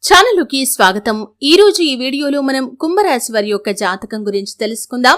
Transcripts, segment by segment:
ఛానలుకి స్వాగతం। ఈ రోజు ఈ వీడియోలో మనం కుంభరాశి వారి యొక్క జాతకం గురించి తెలుసుకుందాం।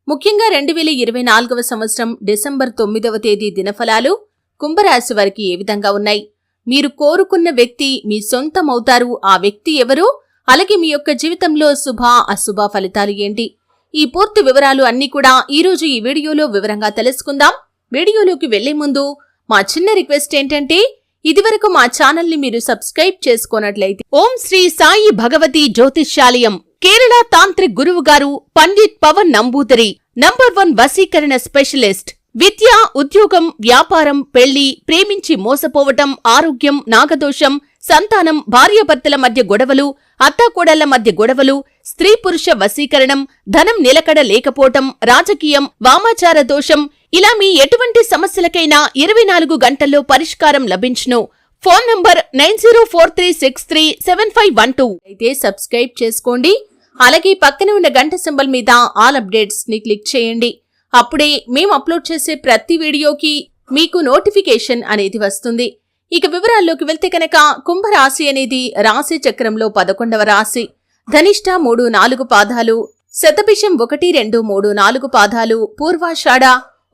ముఖ్యంగా 2024వ సంవత్సరం డిసెంబర్ 9వ తేదీ దినఫలాలు కుంభరాశి వారికి ఏ విధంగా ఉన్నాయి, మీరు కోరుకున్న వ్యక్తి మీ సొంతం అవుతారు, ఆ వ్యక్తి ఎవరు, అలాగే మీ యొక్క జీవితంలో శుభ అశుభ ఫలితాలు ఏంటి, ఈ పూర్తి వివరాలు అన్ని కూడా ఈ రోజు ఈ వీడియోలో వివరంగా తెలుసుకుందాం। వీడియోలోకి వెళ్లే ముందు మా చిన్న రిక్వెస్ట్ ఏంటంటే ఇదివరకు మా ఛానల్ ని మీరు సబ్స్క్రైబ్ చేసుకోనట్లయితే ఓం శ్రీ సాయి భగవతి జ్యోతిష్యాలయం కేరళ తాంత్రిక్ గురువు గారు పండిట్ పవన్ నంబూదరి నంబర్ 1 వశీకరణ స్పెషలిస్ట్। విద్య, ఉద్యోగం, వ్యాపారం, పెళ్లి, ప్రేమించి మోసపోవటం, ఆరోగ్యం, నాగదోషం, సంతానం, భార్యాభర్తల మధ్య గొడవలు, అత్తాకోడళ్ల మధ్య గొడవలు, స్త్రీ పురుష వశీకరణం, ధనం నిలకడ లేకపోవటం, రాజకీయం, వామాచార దోషం, ఇలా మీ ఎటువంటి సమస్యలకైనా 24 గంటల్లో పరిష్కారం లభించును। ఫోన్ నంబర్ 9043637512 అయితే సబ్స్క్రైబ్ చేసుకోండి। అలాగే పక్కనే ఉన్న గంట సింబల్ మీద ఆల్ అప్డేట్స్ ని క్లిక్ చేయండి, అప్పుడే మేము అప్లోడ్ చేసే ప్రతి వీడియోకి మీకు నోటిఫికేషన్ అనేది వస్తుంది। ఇక వివరాల్లోకి వెళ్తే కనుక కుంభరాశి అనేది రాశి చక్రంలో 11వ రాశి। ధనిష్ట 3-4 పాదాలు, శతభిషం 1-2-3-4 పాదాలు, పూర్వాషాఢ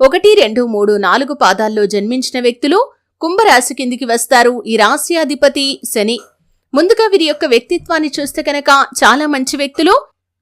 1-2-3-4 పాదాల్లో జన్మించిన వ్యక్తులు కుంభరాశి కిందికి వస్తారు। ఈ రాశి అధిపతి శని। ముందుగా వీరి యొక్క వ్యక్తిత్వాన్ని చూస్తే కనుక చాలా మంచి వ్యక్తులు।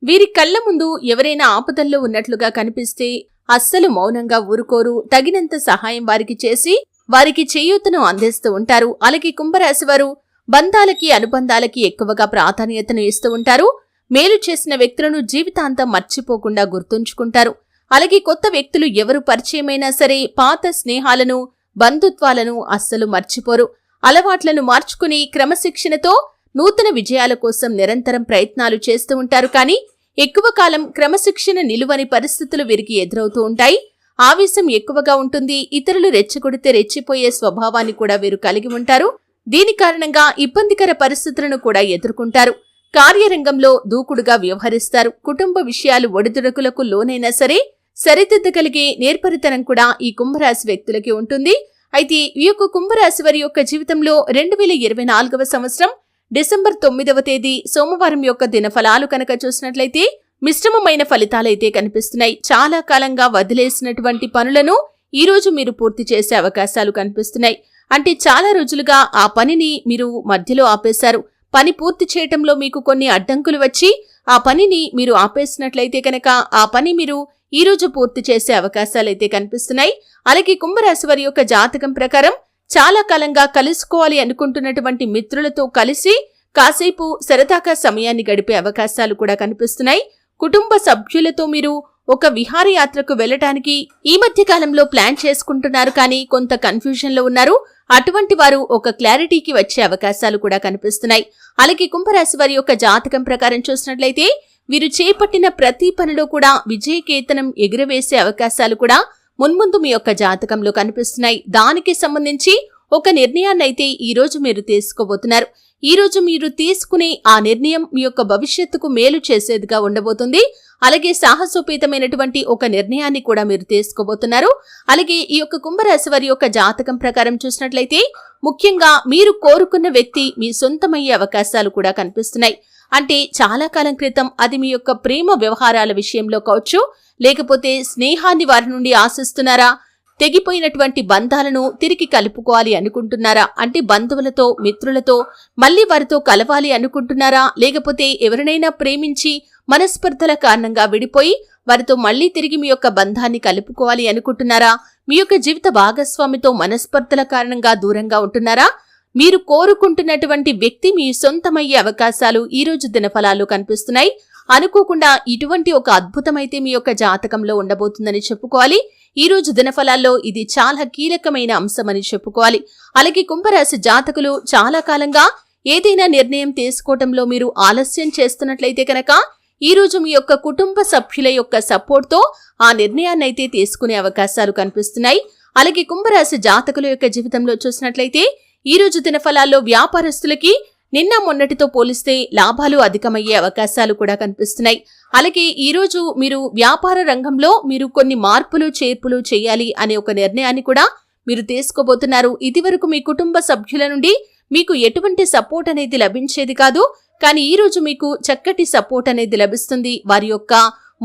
వీరి కళ్ల ముందు ఎవరైనా ఆపదల్లో ఉన్నట్లుగా కనిపిస్తే అస్సలు మౌనంగా ఊరుకోరు, తగినంత సహాయం వారికి చేసి వారికి చేయూతను అందిస్తూ ఉంటారు। అలాగే కుంభరాశి వారు బంధాలకి, అనుబంధాలకి ఎక్కువగా ప్రాధాన్యతను ఇస్తూ ఉంటారు। మేలు చేసిన వ్యక్తులను జీవితాంతం మర్చిపోకుండా గుర్తుంచుకుంటారు। అలాగే కొత్త వ్యక్తులు ఎవరు పరిచయమైనా సరే పాత స్నేహాలను, బంధుత్వాలను అస్సలు మర్చిపోరు। అలవాట్లను మార్చుకుని క్రమశిక్షణతో నూతన విజయాల కోసం నిరంతరం ప్రయత్నాలు చేస్తూ ఉంటారు। కానీ ఎక్కువ కాలం క్రమశిక్షణ నిలువని పరిస్థితులు వీరికి ఎదురవుతూ ఉంటాయి। ఆవేశం ఎక్కువగా ఉంటుంది, ఇతరులు రెచ్చగొడితే రెచ్చిపోయే స్వభావాన్ని కూడా వీరు కలిగి ఉంటారు। దీని కారణంగా ఇబ్బందికర పరిస్థితులను కూడా ఎదుర్కొంటారు। కార్యరంగంలో దూకుడుగా వ్యవహరిస్తారు। కుటుంబ విషయాలు ఒడిదుడుకులకు లోనైనా సరే సరిదిద్దగలిగే నేర్పరితనం కూడా ఈ కుంభరాశి వ్యక్తులకి ఉంటుంది। అయితే ఈ యొక్క కుంభరాశి వారి యొక్క జీవితంలో 2024వ సంవత్సరం డిసెంబర్ 9వ తేదీ సోమవారం యొక్క దినఫలాలు కనుక చూసినట్లయితే మిశ్రమమైన ఫలితాలైతే కనిపిస్తున్నాయి। చాలా కాలంగా వదిలేసినటువంటి పనులను ఈ రోజు మీరు పూర్తి చేసే అవకాశాలు కనిపిస్తున్నాయి। అంటే చాలా రోజులుగా ఆ పనిని మీరు మధ్యలో ఆపేశారు। పని పూర్తి చేయటంలో మీకు కొన్ని అడ్డంకులు వచ్చి ఆ పనిని మీరు ఆపేసినట్లయితే కనుక ఆ పని మీరు ఈ రోజు పూర్తి చేసే అవకాశాలైతే కనిపిస్తున్నాయి। అలాగే కుంభరాశి వారి యొక్క జాతకం ప్రకారం చాలా కాలంగా కలుసుకోవాలి అనుకుంటున్నటువంటి మిత్రులతో కలిసి కాసేపు సరదాగా సమయాన్ని గడిపే అవకాశాలు కూడా కనిపిస్తున్నాయి। కుటుంబ సభ్యులతో మీరు ఒక విహారయాత్రకు వెళ్లటానికి ఈ మధ్య కాలంలో ప్లాన్ చేసుకుంటున్నారు, కానీ కొంత కన్ఫ్యూజన్ లో ఉన్నారు। అటువంటి వారు ఒక క్లారిటీకి వచ్చే అవకాశాలు కూడా కనిపిస్తున్నాయి। అలాగే కుంభరాశి వారి యొక్క జాతకం ప్రకారం చూసినట్లయితే వీరు చేపట్టిన ప్రతి పనిలో కూడా విజయకేతనం ఎగురవేసే అవకాశాలు కూడా మున్ముందు మీ యొక్క జాతకంలో కనిపిస్తున్నాయి। దానికి సంబంధించి ఒక నిర్ణయాన్నైతే ఈ రోజు మీరు తీసుకోబోతున్నారు। ఈ రోజు మీరు తీసుకునే ఆ నిర్ణయం మీ యొక్క భవిష్యత్తుకు మేలు చేసేదిగా ఉండబోతుంది। అలాగే సాహసోపేతమైనటువంటి ఒక నిర్ణయాన్ని కూడా మీరు తీసుకోబోతున్నారు। అలాగే ఈ యొక్క కుంభరాశి వారి యొక్క జాతకం ప్రకారం చూసినట్లయితే ముఖ్యంగా మీరు కోరుకున్న వ్యక్తి మీ సొంతమయ్యే అవకాశాలు కూడా కనిపిస్తున్నాయి। అంటే చాలా కాలం క్రితం అది మీ యొక్క ప్రేమ వ్యవహారాల విషయంలో కావచ్చు, లేకపోతే స్నేహాన్ని వారి నుండి ఆశిస్తున్నారా, తెగిపోయినటువంటి బంధాలను తిరిగి కలుపుకోవాలి అనుకుంటున్నారా, అంటే బంధువులతో, మిత్రులతో మళ్లీ వారితో కలవాలి అనుకుంటున్నారా, లేకపోతే ఎవరినైనా ప్రేమించి మనస్పర్ధల కారణంగా విడిపోయి వారితో మళ్లీ తిరిగి మీ యొక్క బంధాన్ని కలుపుకోవాలి అనుకుంటున్నారా, మీ యొక్క జీవిత భాగస్వామితో మనస్పర్ధల కారణంగా దూరంగా ఉంటున్నారా, మీరు కోరుకుంటున్నటువంటి వ్యక్తి మీ సొంతమయ్యే అవకాశాలు ఈ రోజు దినఫలాల్లో కనిపిస్తున్నాయి। అనుకోకుండా ఇటువంటి ఒక అద్భుతమైతే మీ యొక్క జాతకంలో ఉండబోతుందని చెప్పుకోవాలి। ఈ రోజు దినఫలాల్లో ఇది చాలా కీలకమైన అంశమని చెప్పుకోవాలి। అలాగే కుంభరాశి జాతకులు చాలా కాలంగా ఏదైనా నిర్ణయం తీసుకోవటంలో మీరు ఆలస్యం చేస్తున్నట్లయితే కనుక ఈ రోజు మీ యొక్క కుటుంబ సభ్యుల యొక్క సపోర్ట్ తో ఆ నిర్ణయాన్ని అయితే తీసుకునే అవకాశాలు కనిపిస్తున్నాయి। అలాగే కుంభరాశి జాతకుల యొక్క జీవితంలో చూసినట్లయితే ఈ రోజు దినఫలాల్లో వ్యాపారస్తులకి నిన్న మొన్నటితో పోలిస్తే లాభాలు అధికమయ్యే అవకాశాలు కూడా కనిపిస్తున్నాయి। అలాగే ఈ రోజు మీరు వ్యాపార రంగంలో మీరు కొన్ని మార్పులు చేర్పులు చేయాలి అనే ఒక నిర్ణయాన్ని కూడా మీరు తీసుకోబోతున్నారు। ఇదివరకు మీ కుటుంబ సభ్యుల నుండి మీకు ఎటువంటి సపోర్ట్ అనేది లభించేది కాదు. కానీ ఈ రోజు మీకు చక్కటి సపోర్ట్ అనేది లభిస్తుంది. వారి యొక్క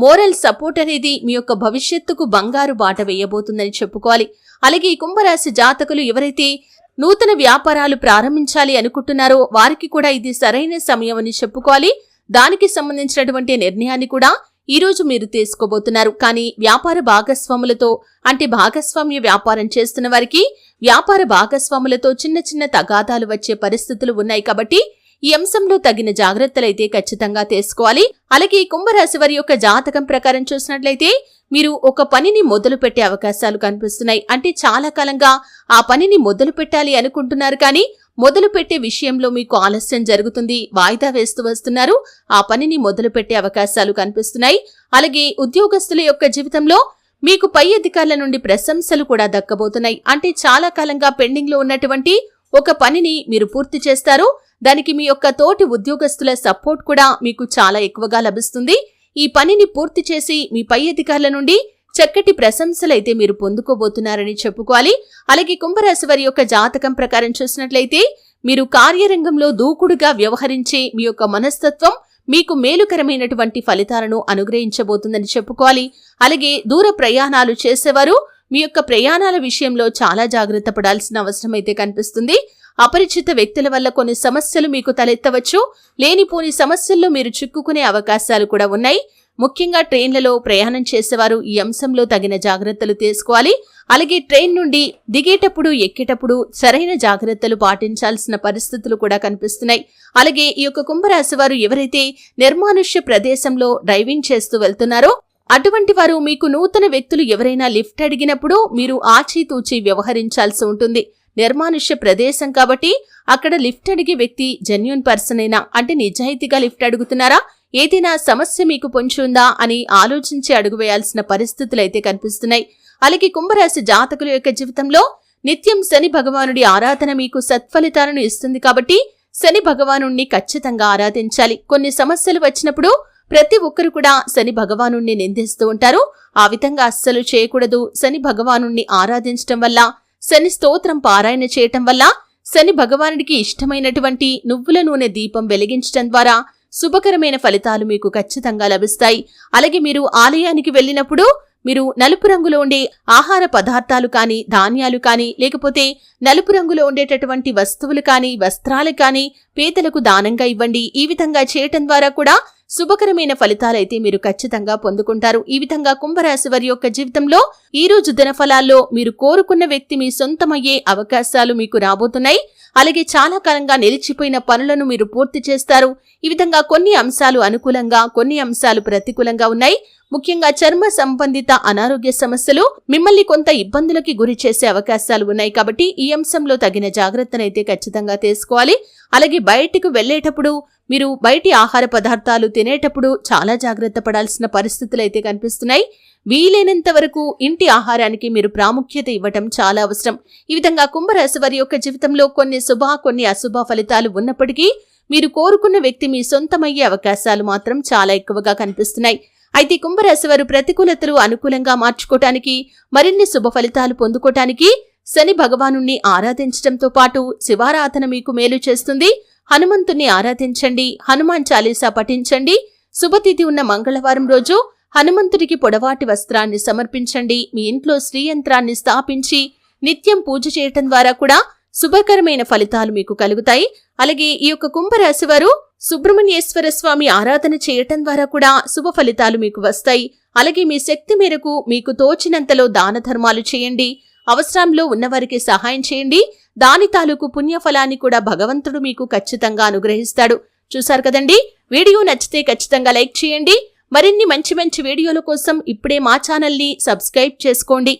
మోరల్ సపోర్ట్ అనేది మీ యొక్క భవిష్యత్తుకు బంగారు బాట వేయబోతుందని చెప్పుకోవాలి. అలాగే ఈ కుంభరాశి జాతకులు ఎవరైతే నూతన వ్యాపారాలు ప్రారంభించాలి అనుకుంటున్నారో వారికి కూడా ఇది సరైన సమయం అని చెప్పుకోవాలి. దానికి సంబంధించినటువంటి నిర్ణయాన్ని కూడా ఈ రోజు మీరు తీసుకోబోతున్నారు. కానీ వ్యాపార భాగస్వాములతో అంటే భాగస్వామ్య వ్యాపారం చేస్తున్న వారికి వ్యాపార భాగస్వాములతో చిన్న చిన్న తగాదాలు వచ్చే పరిస్థితులు ఉన్నాయి. కాబట్టి ఈ అంశంలో తగిన జాగ్రత్తలైతే ఖచ్చితంగా తీసుకోవాలి. అలాగే కుంభరాశి వారి యొక్క జాతకం ప్రకారం చూసినట్లయితే మీరు ఒక పనిని మొదలు పెట్టే అవకాశాలు కనిపిస్తున్నాయి. అంటే చాలా కాలంగా ఆ పనిని మొదలు పెట్టాలి అనుకుంటున్నారు, కానీ మొదలు పెట్టే విషయంలో మీకు ఆలస్యం జరుగుతుంది. వాయిదా వేస్తూ వస్తున్నారు. ఆ పనిని మొదలు పెట్టే అవకాశాలు కనిపిస్తున్నాయి. అలాగే ఉద్యోగస్తుల యొక్క జీవితంలో మీకు పై అధికారుల నుండి ప్రశంసలు కూడా దక్కబోతున్నాయి. అంటే చాలా కాలంగా పెండింగ్ లో ఉన్నటువంటి ఒక పనిని మీరు పూర్తి చేస్తారు. దానికి మీ యొక్క తోటి ఉద్యోగస్తుల సపోర్ట్ కూడా మీకు చాలా ఎక్కువగా లభిస్తుంది. ఈ పనిని పూర్తి చేసి మీ పై అధికారుల నుండి చక్కటి ప్రశంసలైతే మీరు పొందుకోబోతున్నారని చెప్పుకోవాలి. అలాగే కుంభరాశి వారి యొక్క జాతకం ప్రకారం చూసినట్లయితే మీరు కార్యరంగంలో దూకుడుగా వ్యవహరించే మీ యొక్క మనస్తత్వం మీకు మేలుకరమైనటువంటి ఫలితాలను అనుగ్రహించబోతుందని చెప్పుకోవాలి. అలాగే దూర ప్రయాణాలు చేసేవారు మీ యొక్క ప్రయాణాల విషయంలో చాలా జాగ్రత్త పడాల్సిన అవసరం అయితే కనిపిస్తుంది. అపరిచిత వ్యక్తుల వల్ల కొన్ని సమస్యలు మీకు తలెత్తవచ్చు. లేనిపోని సమస్యల్లో మీరు చిక్కుకునే అవకాశాలు కూడా ఉన్నాయి. ముఖ్యంగా ట్రైన్లలో ప్రయాణం చేసేవారు ఈ అంశంలో తగిన జాగ్రత్తలు తీసుకోవాలి. అలాగే ట్రైన్ నుండి దిగేటప్పుడు ఎక్కేటప్పుడు సరైన జాగ్రత్తలు పాటించాల్సిన పరిస్థితులు కూడా కనిపిస్తున్నాయి. అలాగే ఈ యొక్క కుంభరాశి వారు ఎవరైతే నిర్మానుష్య ప్రదేశంలో డ్రైవింగ్ చేస్తూ వెళ్తున్నారో అటువంటి వారు మీకు నూతన వ్యక్తులు ఎవరైనా లిఫ్ట్ అడిగినప్పుడు మీరు ఆచితూచి వ్యవహరించాల్సి ఉంటుంది. నిర్మానుష్య ప్రదేశం కాబట్టి అక్కడ లిఫ్ట్ అడిగే వ్యక్తి జెన్యూన్ పర్సన్ అయినా, అంటే నిజాయితీగా లిఫ్ట్ అడుగుతున్నారా, ఏదైనా సమస్య మీకు పొంచి ఉందా అని ఆలోచించి అడుగు వేయాల్సిన పరిస్థితులు అయితే కనిపిస్తున్నాయి. అలాగే కుంభరాశి జాతకుల యొక్క జీవితంలో నిత్యం శని భగవానుడి ఆరాధన మీకు సత్ఫలితాలను ఇస్తుంది. కాబట్టి శని భగవానుణ్ణి ఖచ్చితంగా ఆరాధించాలి. కొన్ని సమస్యలు వచ్చినప్పుడు ప్రతి ఒక్కరు కూడా శని భగవానుణ్ణి నిందిస్తూ ఉంటారు. ఆ విధంగా అస్సలు చేయకూడదు. శని భగవానుణ్ణి ఆరాధించటం వల్ల, శని స్తోత్రం పారాయణ చేయటం వల్ల, శని భగవానుడికి ఇష్టమైనటువంటి నువ్వుల నూనె దీపం వెలిగించటం ద్వారా శుభకరమైన ఫలితాలు మీకు ఖచ్చితంగా లభిస్తాయి. అలాగే మీరు ఆలయానికి వెళ్ళినప్పుడు మీరు నలుపు రంగులో ఉండే ఆహార పదార్థాలు కానీ, ధాన్యాలు కానీ, లేకపోతే నలుపు రంగులో ఉండేటటువంటి వస్తువులు కానీ, వస్త్రాలు కానీ పేదలకు దానంగా ఇవ్వండి. ఈ విధంగా చేయటం ద్వారా కూడా శుభకరమైన ఫలితాలైతే మీరు ఖచ్చితంగా పొందుకుంటారు. ఈ విధంగా కుంభరాశి వారి యొక్క జీవితంలో ఈ రోజు దినఫలాల్లో మీరు కోరుకున్న వ్యక్తి మీ సొంతమయ్యే అవకాశాలు మీకు రాబోతున్నాయి. అలాగే చాలా కాలంగా నిలిచిపోయిన పనులను మీరు పూర్తి చేస్తారు. ఈ విధంగా కొన్ని అంశాలు అనుకూలంగా, కొన్ని అంశాలు ప్రతికూలంగా ఉన్నాయి. ముఖ్యంగా చర్మ సంబంధిత అనారోగ్య సమస్యలు మిమ్మల్ని కొంత ఇబ్బందులకి గురి చేసే అవకాశాలు ఉన్నాయి. కాబట్టి ఈ అంశంలో తగిన జాగ్రత్తనైతే ఖచ్చితంగా తీసుకోవాలి. అలాగే బయటికి వెళ్లేటప్పుడు మీరు బయటి ఆహార పదార్థాలు తినేటప్పుడు చాలా జాగ్రత్త పడాల్సిన పరిస్థితులు అయితే కనిపిస్తున్నాయి. వీలైనంత వరకు ఇంటి ఆహారానికి మీరు ప్రాముఖ్యత ఇవ్వటం చాలా అవసరం. ఈ విధంగా కుంభరాశి వారి యొక్క జీవితంలో కొన్ని శుభ, కొన్ని అశుభ ఫలితాలు ఉన్నప్పటికీ మీరు కోరుకున్న వ్యక్తి మీ సొంతమయ్యే అవకాశాలు మాత్రం చాలా ఎక్కువగా కనిపిస్తున్నాయి. అయితే కుంభరాశి వారు ప్రతికూలతలు అనుకూలంగా మార్చుకోవటానికి, మరిన్ని శుభ ఫలితాలు పొందుకోవటానికి శని భగవానుణ్ణి ఆరాధించడంతో పాటు శివారాధన మీకు మేలు చేస్తుంది. హనుమంతుణ్ణి ఆరాధించండి, హనుమాన్ చాలీసా పఠించండి. శుభతిథి ఉన్న మంగళవారం రోజు హనుమంతుడికి పొడవాటి వస్త్రాన్ని సమర్పించండి. మీ ఇంట్లో శ్రీయంత్రాన్ని స్థాపించి నిత్యం పూజ చేయటం ద్వారా కూడా శుభకరమైన ఫలితాలు మీకు కలుగుతాయి. అలాగే ఈ యొక్క కుంభరాశి వారు సుబ్రహ్మణ్యేశ్వర స్వామి ఆరాధన చేయటం ద్వారా కూడా శుభ ఫలితాలు మీకు వస్తాయి. అలాగే మీ శక్తి మేరకు మీకు తోచినంతలో దాన ధర్మాలు చేయండి. అవసరంలో ఉన్నవారికి సహాయం చేయండి. దాని తాలూకు పుణ్యఫలాన్ని కూడా భగవంతుడు మీకు ఖచ్చితంగా అనుగ్రహిస్తాడు. చూశారు కదండి, వీడియో నచ్చితే ఖచ్చితంగా లైక్ చేయండి. మరిన్ని మంచి మంచి వీడియోల కోసం ఇప్పుడే మా ఛానల్ని సబ్స్క్రైబ్ చేసుకోండి.